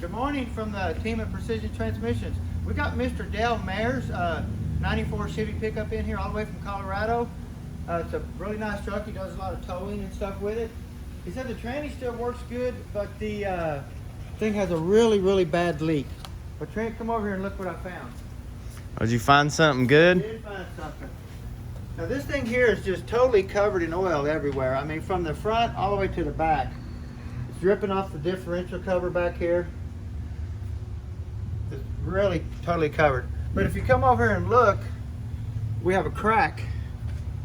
Good morning from the team at Precision Transmissions. We got Mr. Dale Mayer's 94 Chevy pickup in here all the way from Colorado. It's a really nice truck. He does a lot of towing and stuff with it. He said the tranny still works good, but the thing has a really bad leak. But Trent, come over here and look what I found. Oh, did you find something I good? did find something. Now this thing here is just totally covered in oil everywhere. I mean, from the front all the way to the back. It's dripping off the differential cover back here. It's really totally covered. But if you come over here and look, we have a crack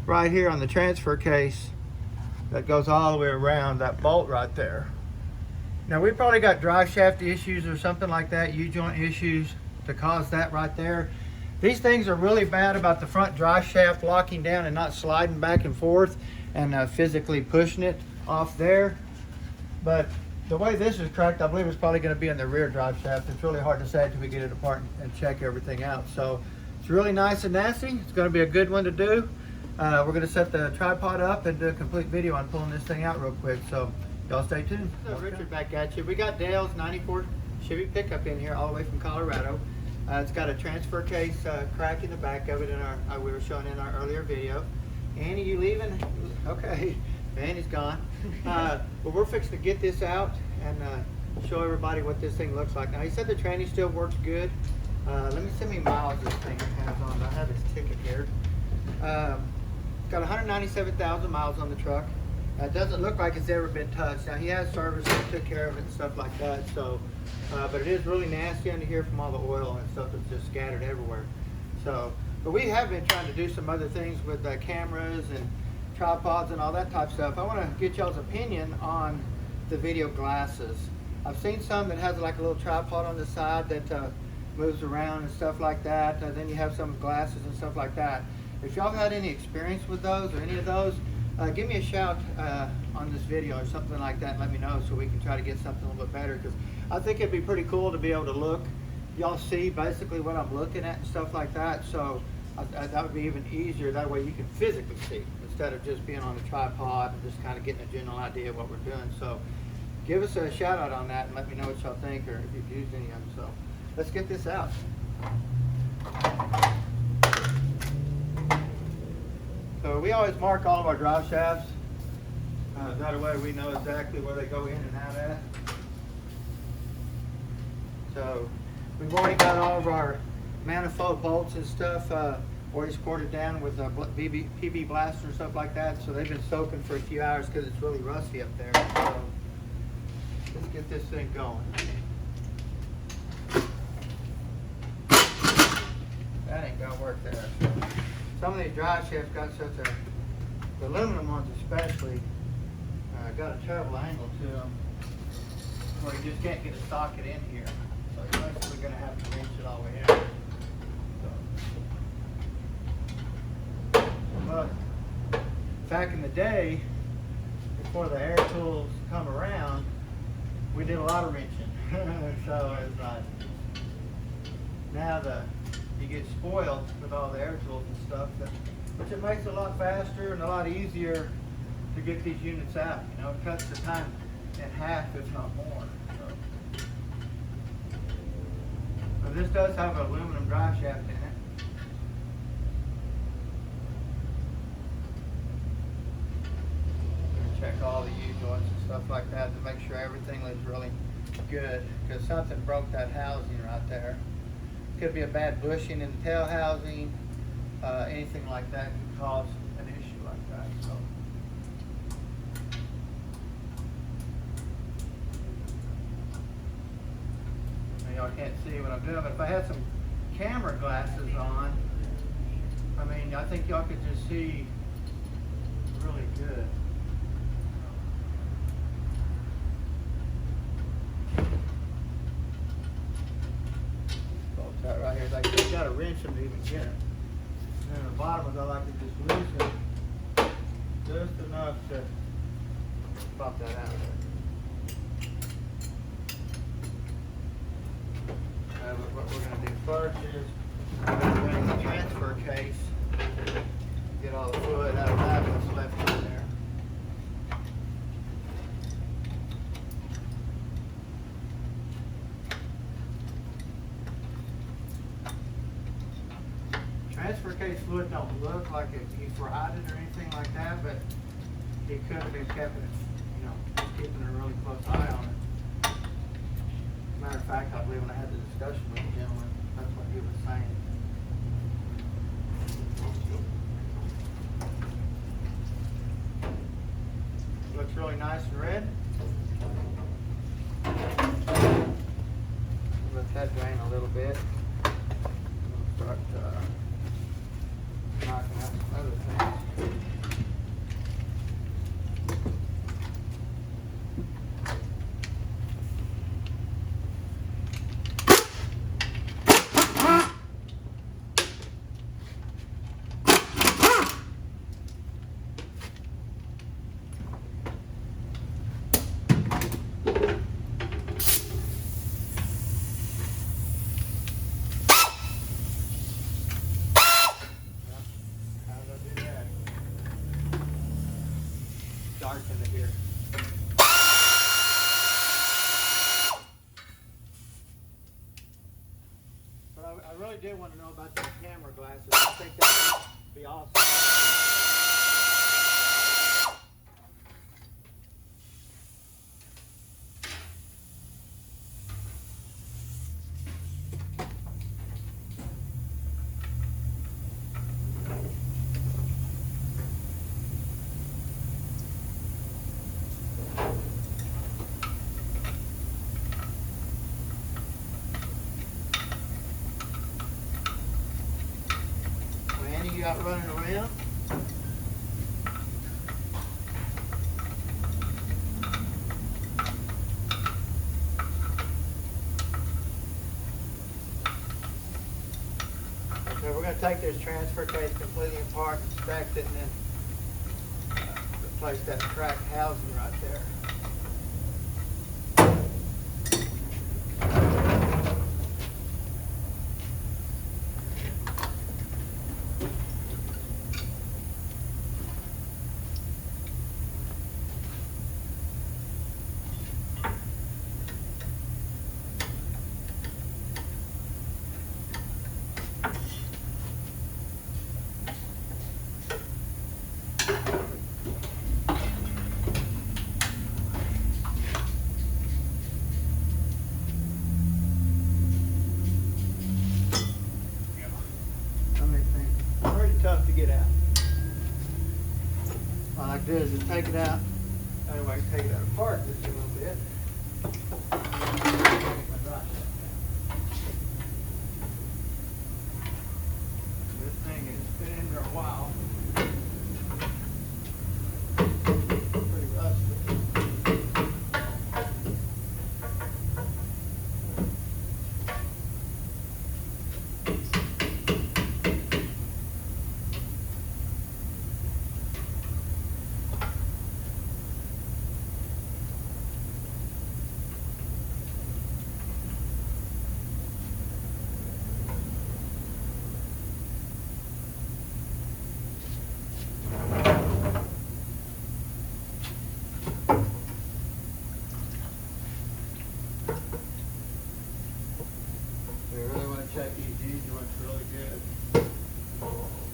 right here on the transfer case that goes all the way around that bolt right there. Now we probably got drive shaft issues or something like that, U-joint issues to cause that right there. These things are really bad about the front drive shaft locking down and not sliding back and forth and physically pushing it off there. But the way this is cracked, I believe it's probably going to be in the rear drive shaft. It's really hard to say until we get it apart and check everything out. So it's really nice and nasty. It's going to be a good one to do. We're going to set the tripod up and do a complete video on pulling this thing out real quick. So y'all stay tuned. So Richard back at you. We got Dale's 94 Chevy pickup in here all the way from Colorado. It's got a transfer case crack in the back of it in our we were showing in our earlier video. Annie, you leaving? Okay, Annie's gone. But we're fixing to get this out and show everybody what this thing looks like. Now he said the tranny still works good. Let me see how many miles this thing has on. I have his ticket here. It's got 197,000 miles on the truck. It doesn't look like it's ever been touched. Now he has serviced it, took care of it and stuff like that. So, but it is really nasty under here from all the oil and stuff that's just scattered everywhere. So, but we have been trying to do some other things with cameras and tripods and all that type of stuff. I want to get y'all's opinion on the video glasses. I've seen some that has like a little tripod on the side that moves around and stuff like that. Then you have some glasses and stuff like that. If y'all had any experience with those or any of those, give me a shout on this video or something like that and let me know so we can try to get something a little bit better, because I think it'd be pretty cool to be able to look. Y'all see basically what I'm looking at and stuff like that, so that would be even easier. That way you can physically see instead of just being on a tripod and just kind of getting a general idea of what we're doing. So give us a shout out on that and let me know what y'all think or if you've used any of them. So let's get this out. So we always mark all of our drive shafts. That way we know exactly where they go in and out at. So we've already got all of our manifold bolts and stuff already squirted down with PB blaster and stuff like that. So they've been soaking for a few hours because it's really rusty up there. So let's get this thing going. That ain't gonna work there. Some of these drive shafts got such the aluminum ones especially, got a terrible angle to them where you just can't get a socket in here. So you're basically going to have to wrench it all the way out. So. But back in the day, before the air tools come around, we did a lot of wrenching. So it's like, now you get spoiled with all the air tools and stuff, which it makes it a lot faster and a lot easier to get these units out. You know, it cuts the time in half, if not more. So. But this does have an aluminum drive shaft in it. Check all the U-joints and stuff like that to make sure everything is really good, because something broke that housing right there. Could be a bad bushing in the tail housing, anything like that can cause an issue like that. So. Now, y'all can't see what I'm doing, but if I had some camera glasses on, I mean, I think y'all could just see really good. That right here, like you got to wrench them to even get it. And then the bottom is I like to just loosen just enough to pop that out. But what we're going to do first is we're going to transfer case, get all the fluid out of that that's left in there. case fluid don't look like he fried it or anything like that, but he could have been keeping a really close eye on it. Matter of fact, I believe when I had the discussion with the gentleman, that's what he was saying. Looks really nice and red. Let that drain a little bit. We'll start knocking out some other things. Dark in here. But I really did want to know about the camera glasses. I think that would be awesome. You got running around. Okay, we're going to take this transfer case completely apart, inspect it, and then replace that cracked housing right there. Tough to get out. All I do is just take it out. Anyway, I can take it out apart just a little bit. This thing has been in there a while. Pretty rusty. Check these joints really good.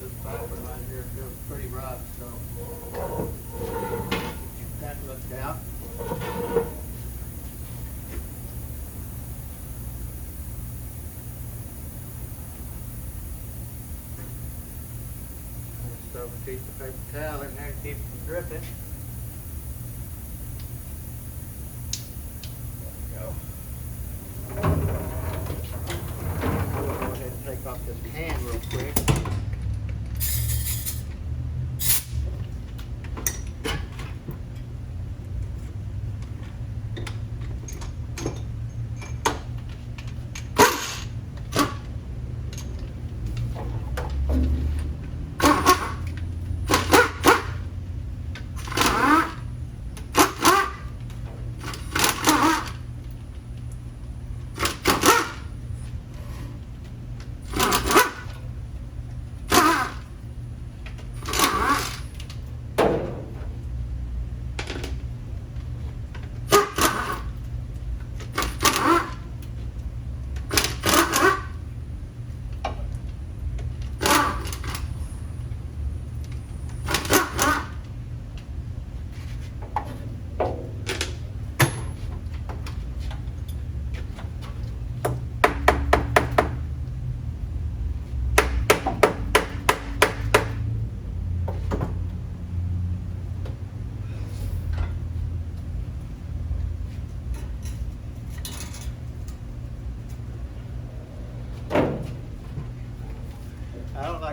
This bumper right here feels pretty rough, so get that looked out. Just throw a piece of paper towel in there to keep it from dripping. Take off this pan real quick.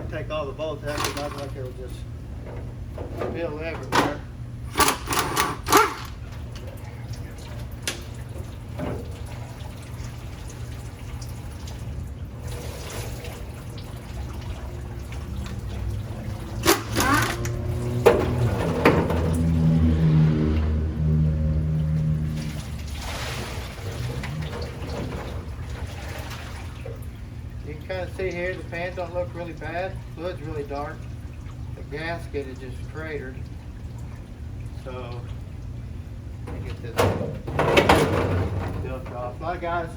to take all the bolts out because otherwise it'll just spill everywhere. You can kind of see here the pans don't look really bad. Fluid's really dark. The gasket is just cratered. So let me get this filter off. A lot of guys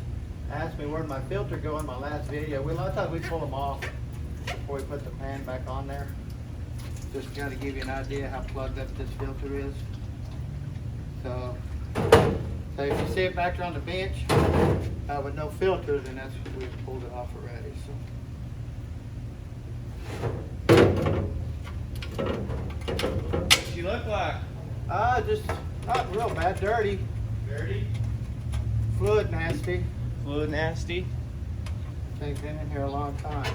asked me where my filter go in my last video. A lot of times we pull them off before we put the pan back on there. Just kind of give you an idea how plugged up this filter is. So if you see it back there on the bench with no filter, then that's we pulled it off already. What you look like? Just not real bad, dirty. Dirty? Fluid nasty. Fluid nasty? Thing's been in here a long time.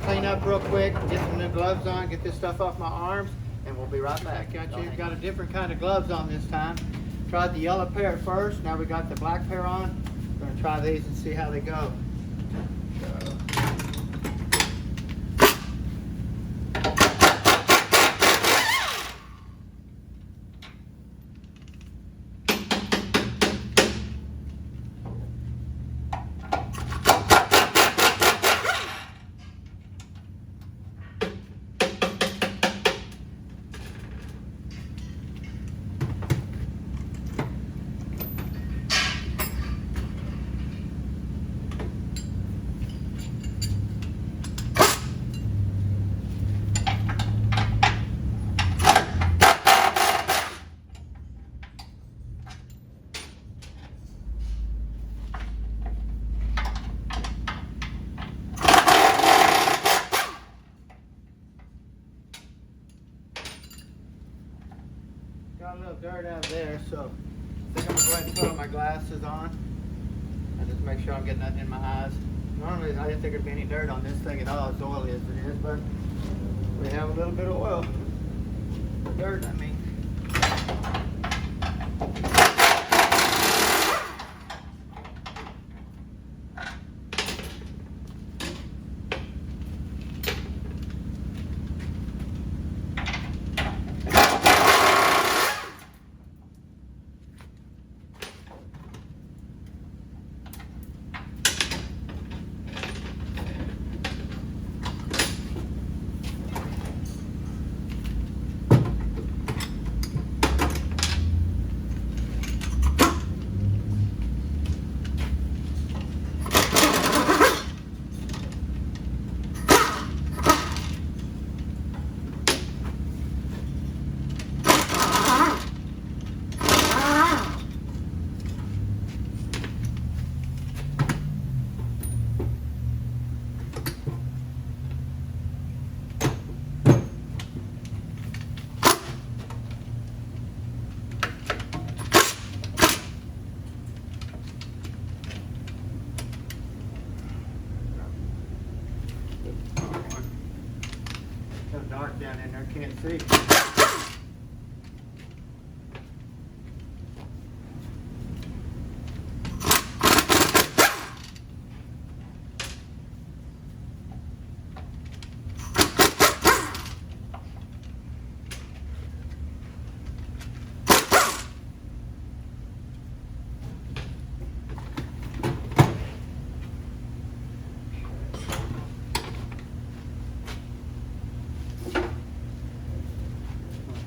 Clean up real quick, get some new gloves on, get this stuff off my arms, and we'll be right back. Got a different kind of gloves on this time. Tried the yellow pair at first, now we got the black pair on. We're gonna try these and see how they go. Got a little dirt out of there, so I think I'm going to go ahead and put on my glasses on and just make sure I'm getting nothing in my eyes. Normally, I didn't think there'd be any dirt on this thing at all, as oily as it is, but we have a little bit of oil. Dirt, I mean. So dark down in there, can't see.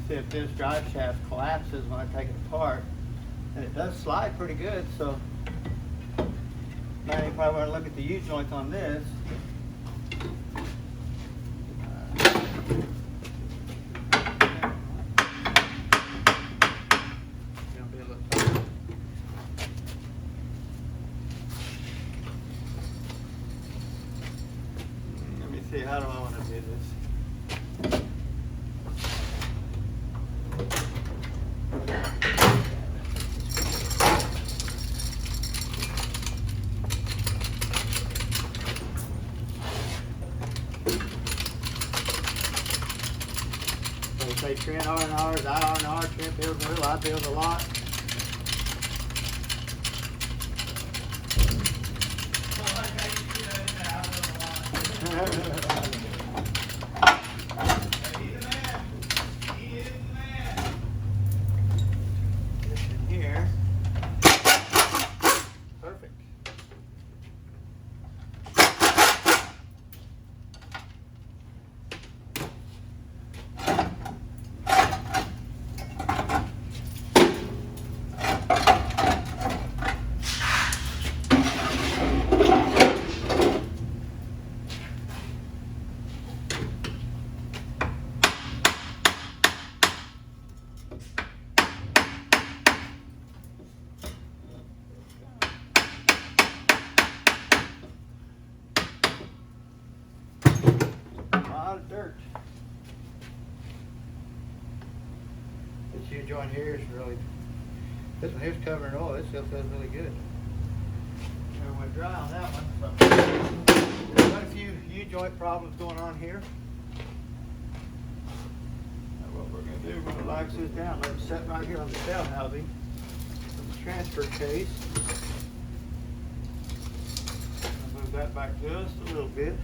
See if this drive shaft collapses when I take it apart. And it does slide pretty good, so now you probably want to look at the U-joints on this. see, how do I want to do this? So say Trent R&R's, I R&R, Trent builds a little, I build a lot. Here. Perfect. A lot of dirt. This U joint here is really, this one here's covered in oil. It still feels really good. Never went dry on that one. So got a few U joint problems going on here. Now what we're going to do, we're going to relax this down. Let it set right here on the tail housing of the transfer case. I'll move that back just a little bit.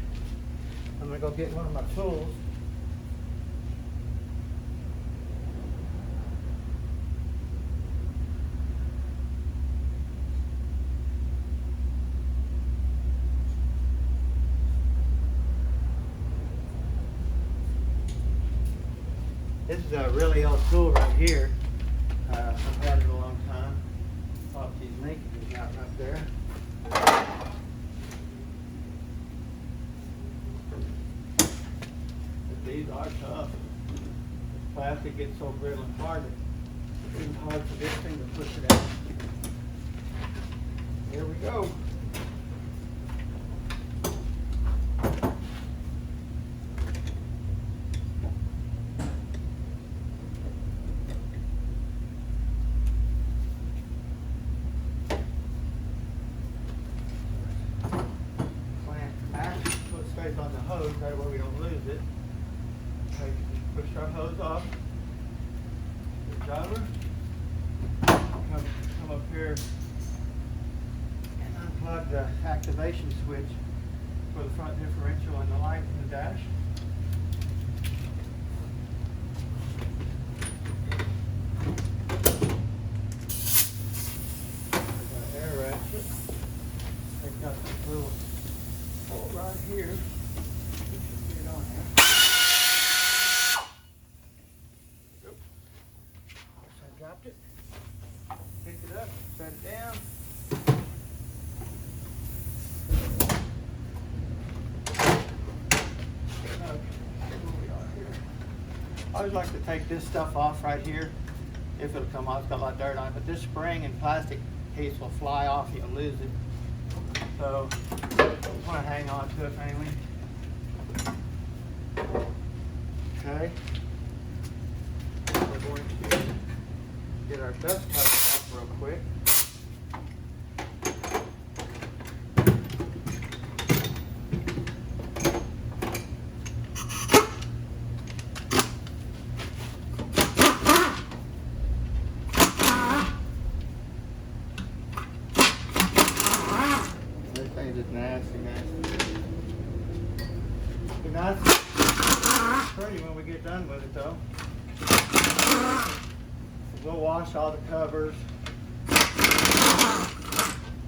I'm going to go get one of my tools. This is a really old tool right here. I've had it a long time. Pop these linkages out right there. These are tough. Plastic gets so brittle and hard that it's hard for this thing to push it out. Here we go. Clamp back so it stays on the hose, that way we don't lose it. Push our hose off the driver, come up here and unplug the activation switch for the front differential and the light in the dash. There's an air ratchet. They've got this little bolt right here. Get it on here. Dropped it, picked it up, set it down. I always like to take this stuff off right here. If it'll come off, it's got a lot of dirt on it, but this spring and plastic piece will fly off, you'll lose it. So, I want to hang on to it mainly. Okay. We're going to get our dust cover off real quick. This thing is just nasty. Be nice. Pretty when we get done with it though. We'll wash all the covers,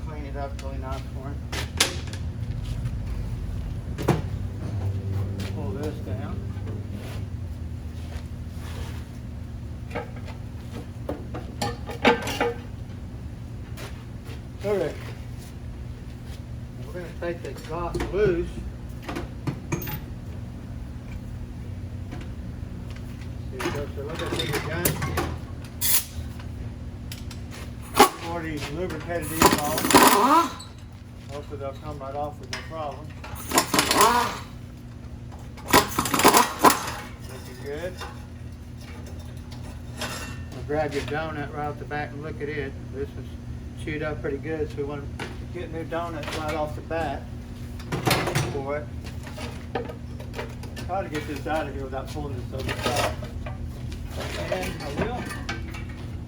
clean it up really nice for him. Pull this down. Okay. We're going to take the exhaust loose. So look at these guns. Before these lubricated these off. Hopefully they'll come right off with no problem. good. Grab your donut right off the back and look at it. This was chewed up pretty good, so we want to get new donuts right off the bat for it. Try to get this out of here without pulling this over the top. And I will.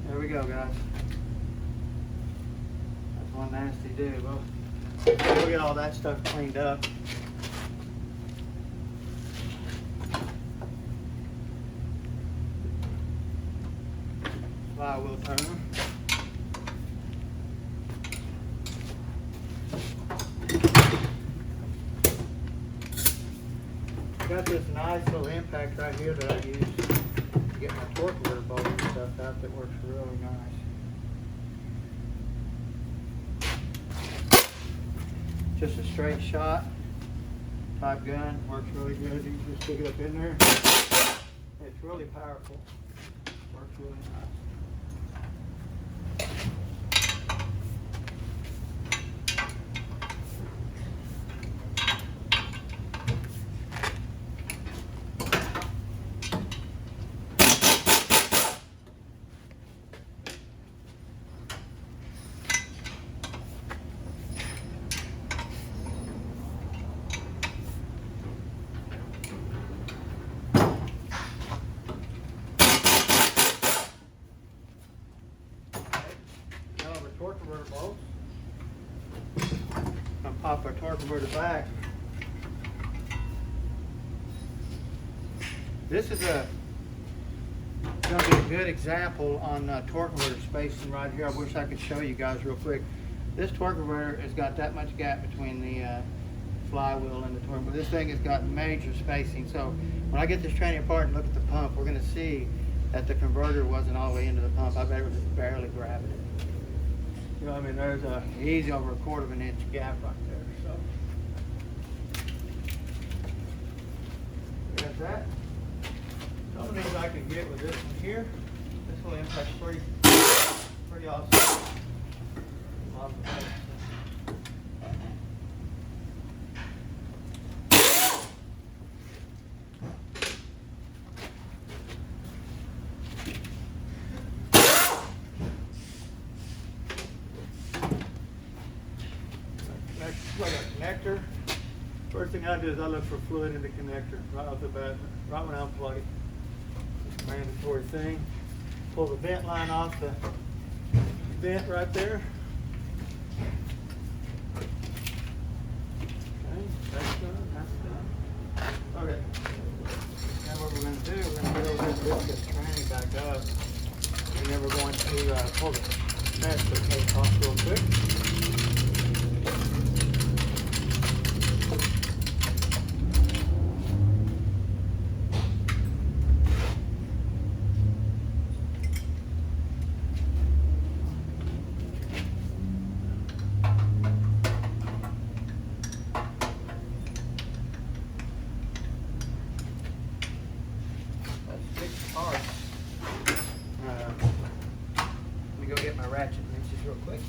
There we go, guys. That's one nasty dude. Well, we'll get all that stuff cleaned up. Flywheel turner. Got this nice little impact right here that I use to get my torque converter bolt and stuff out that works really nice. Just a straight shot type gun, works really good. You can just stick it up in there. It's really powerful. Works really nice. Torque converter bolts. I'll pop our torque converter back. This is going to be a good example on torque converter spacing right here. I wish I could show you guys real quick. This torque converter has got that much gap between the flywheel and the torque converter. This thing has got major spacing. So when I get this tranny apart and look at the pump, we're going to see that the converter wasn't all the way into the pump. I bet it was just barely grabbing it. You know, I mean, there's easy over 1/4 of an inch gap right there. So, got that. Some of these I can get with this one here. This will impact pretty awesome. Like a connector. First thing I do is I look for fluid in the connector right off the bat, right when I unplug it. It's a mandatory thing. Pull the vent line off the vent right there. Okay, that's done, that's done. Okay. Now what we're going to do, we're going to get over here and lift this tranny back up. And then we're going to pull the transfer case off real quick. Let me go get my ratchet wrenches real quick.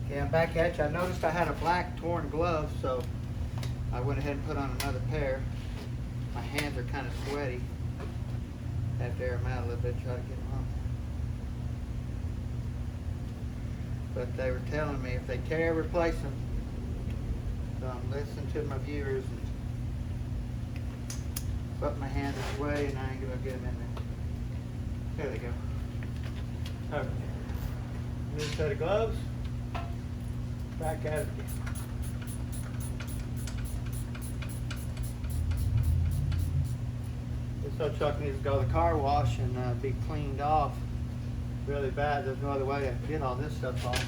Okay, I'm back at you. I noticed I had a black torn glove, so I went ahead and put on another pair. My hands are kind of sweaty. I have to air them out a little bit, try to get them on. But they were telling me if they care, replace them. So I'm listening to my viewers. But my hands are sweaty and I ain't gonna get them in there. There they go. Okay. New set of gloves. Back at it again. This old truck needs to go to the car wash and be cleaned off really bad. There's no other way to get all this stuff off.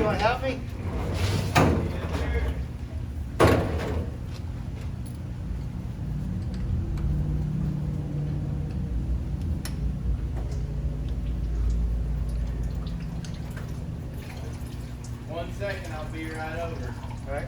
want to help me? One second, I'll be right over. All right.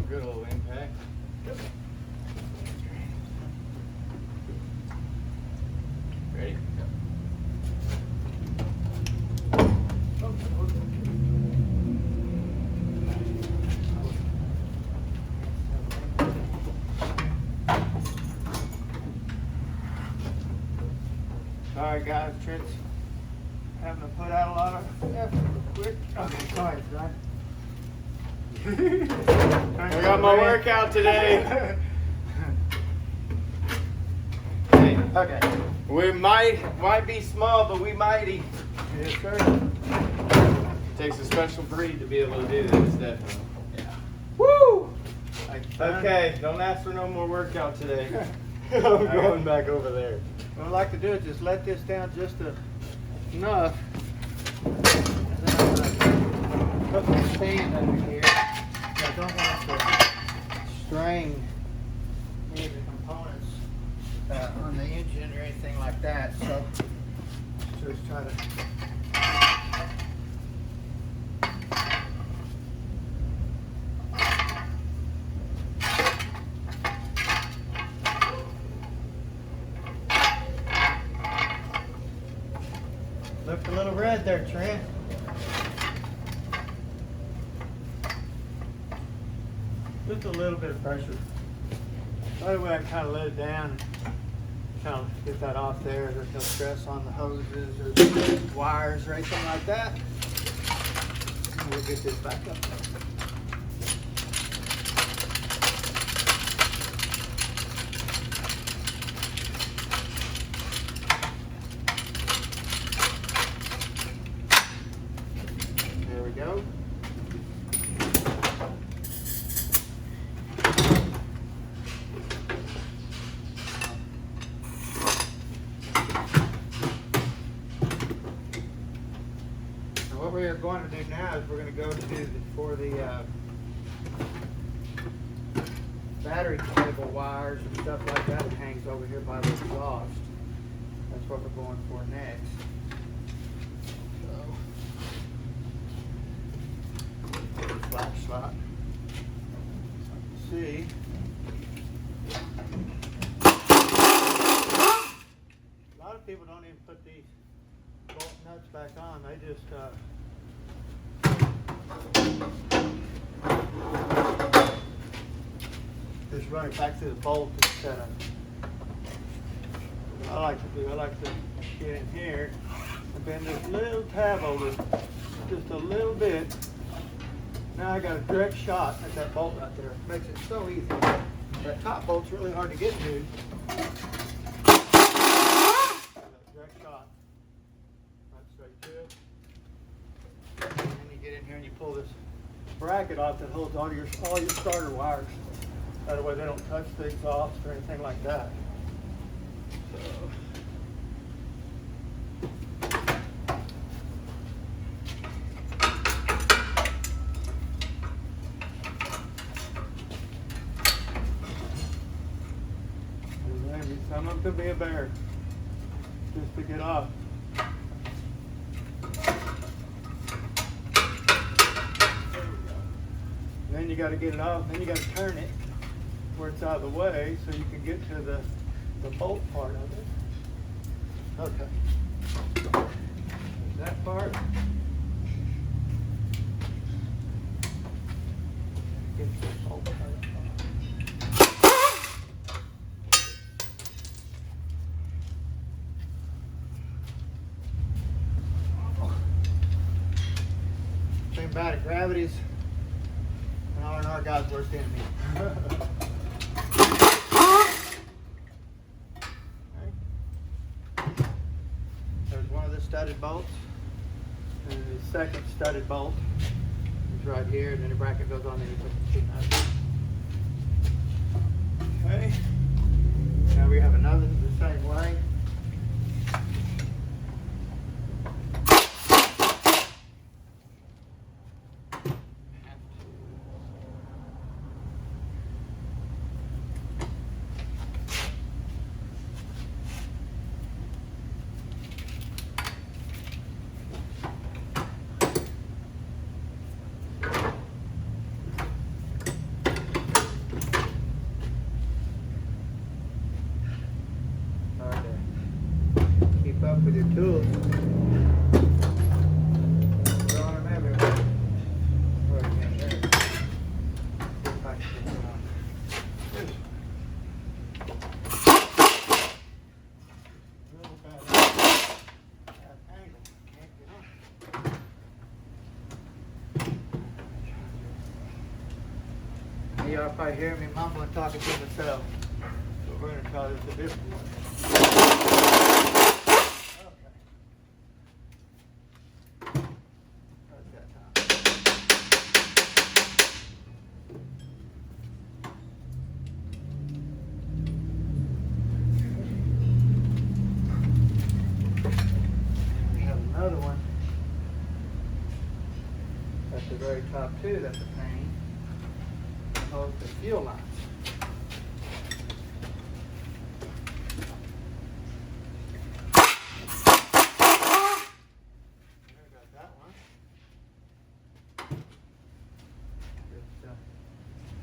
Good old impact. Ready? Sorry guys, Trent's having to put out a lot of effort real quick. Okay, sorry, John. I got my workout today. Hey, Okay. we might be small, but we mighty. Yes, sir. Takes a special breed to be able to do this, definitely. Yeah. Woo! Like fun. Okay, don't ask for no more workout today. I'm going back over there. What I'd like to do is just let this down just enough. And then I'm gonna put my stand under here. I don't want to strain any of the components on the engine or anything like that. So just try to. Looked a little red there, Trent. Just a little bit of pressure. That way I can kind of let it down and kind of get that off there. There's no stress on the hoses or wires or anything like that. And we'll get this back up. There we go. What we are going to do now is we're going to go for the battery cable wires and stuff like that. It hangs over here by the exhaust. That's what we're going for next. So, flash slot. See. A lot of people don't even put these bolt nuts back on. They just run it back through the bolt instead of. What I like to do, I like to get in here and bend this little tab over just a little bit. Now I got a direct shot at that bolt right there. Makes it so easy. That top bolt's really hard to get to. Direct shot. Right straight to it. And then you get in here and you pull this bracket off that holds all your starter wires. That way they don't touch the exhaust or anything like that. So. Some of them could be a bear just to get off. Then you got to get it off. Then you got to turn it where it's out of the way so you can get to the bolt part of it. Okay. There's that part. Get the bolt part. bad at gravities, and R&R God's worst enemy. Okay. There's one of the studded bolts, and the second studded bolt is right here, and then the bracket goes on, and you put the two nuts. Okay. Now we have another the same way. Keep up with your tools. Throwing them everywhere. Where are you at there? See if I can get it on. Little bad angle. Can't get on. Y'all probably hear me mumbling, talking to myself. So we're going to try this a different way. Another one at the very top too, that's a pain. Holds the fuel lines. There, got that one.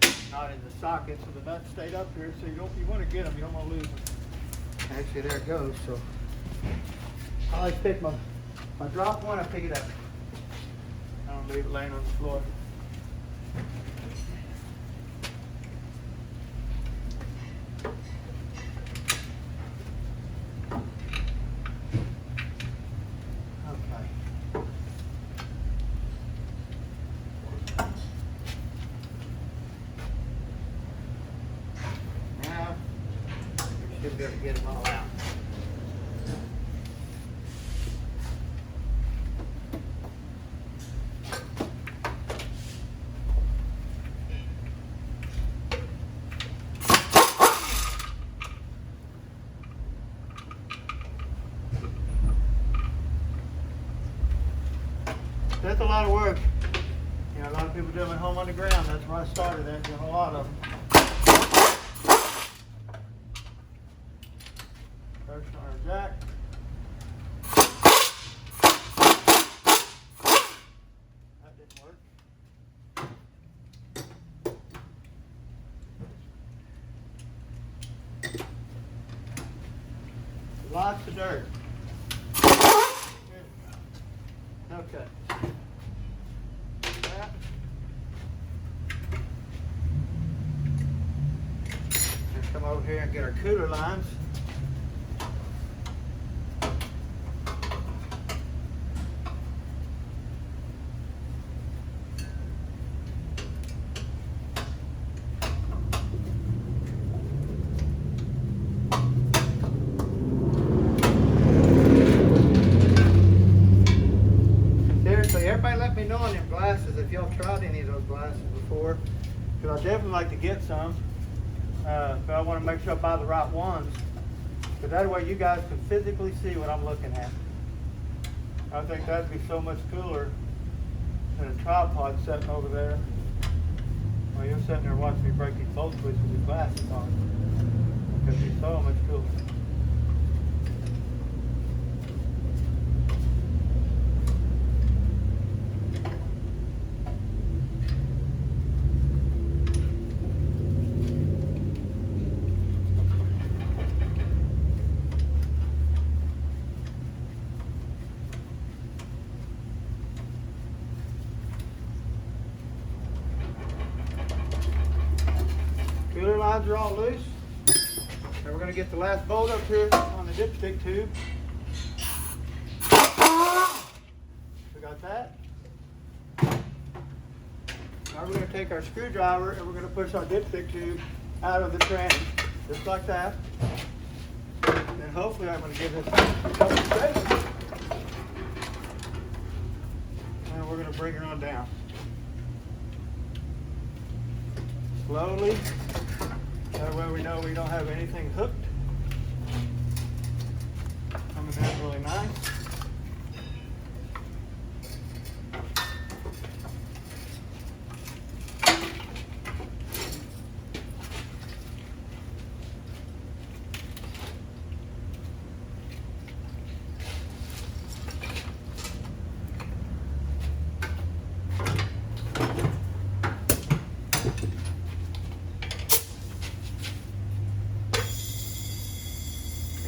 It's not in the socket, so the nuts stayed up here, so you want to get them, you don't want to lose them. Actually, there it goes. So I always pick my. If I drop one, I pick it up. I don't leave it laying on the floor. Okay. Now, we should be able to get them all out. That's a lot of work. You know, a lot of people do them at home on the ground. That's where I started at, doing a lot of them. First on our jack. That didn't work. Lots of dirt. Okay. Let's come over here and get our cooler lines. Everybody let me know on them glasses if y'all tried any of those glasses before, because I'd definitely like to get some, but I want to make sure I buy the right ones, because that way you guys can physically see what I'm looking at. I think that'd be so much cooler than a tripod sitting over there. Well, you're sitting there watching me break these bolt switches with your glasses on, because it's so much cooler. Cooler lines are all loose. Now we're going to get the last bolt up here on the dipstick tube. We got that. Now we're going to take our screwdriver and we're going to push our dipstick tube out of the tranny, just like that. And hopefully I'm going to give this a couple of shakes. And we're going to bring her on down. Slowly. That way we know we don't have anything hooked. Coming down really nice.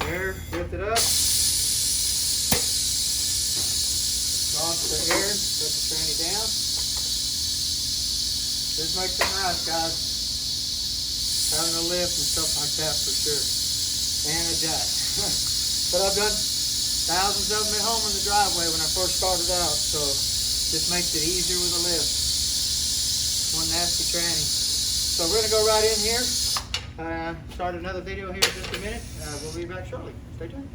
Air, lift it up. Launch the air, set the tranny down. This makes it nice, guys. Having a lift and stuff like that for sure. And a jack. But I've done thousands of them at home in the driveway when I first started out, so this makes it easier with a lift. One nasty tranny. So we're gonna go right in here. Start another video here in just a minute. We'll be back shortly. Stay tuned.